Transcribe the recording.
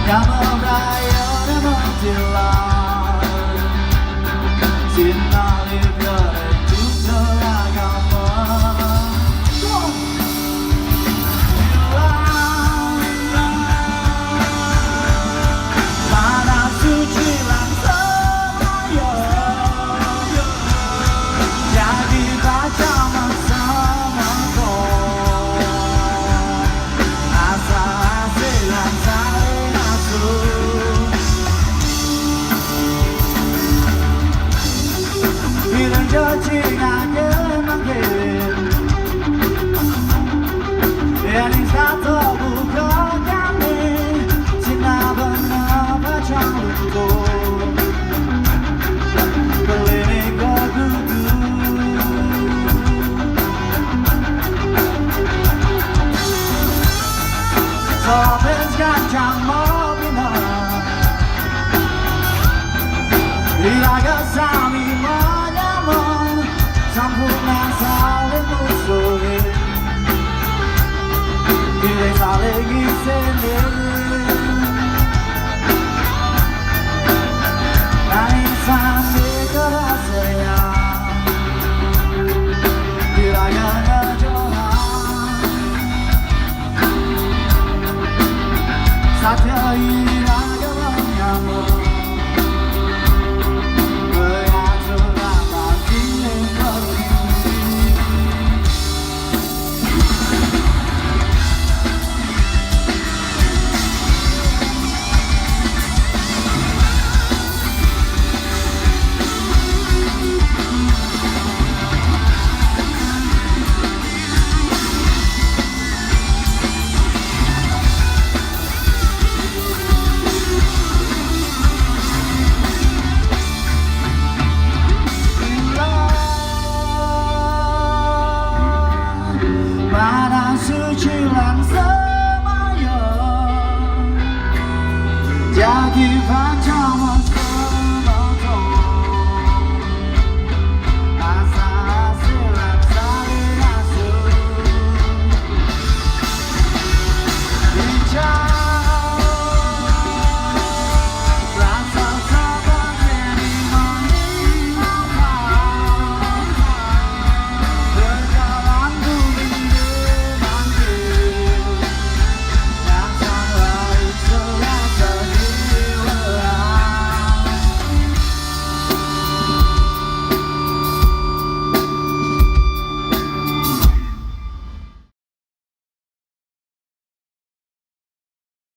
Kamu berayar menghilang sinar lihat itu seragam mana suci langsung jadi baca bersamaku asa hasilan saling asuh bilang jajingannya mungkin yang satu bukan kami cinta benar macam itu keliling ke gugu Sobes gancang mobilnya Iraga sami menyambung Sempurna saling musuhi Kita saling isini Nangisan di kerasayang Iraga ngejohan Satya iraga menyambung Mana suci lan semaya jadi pacar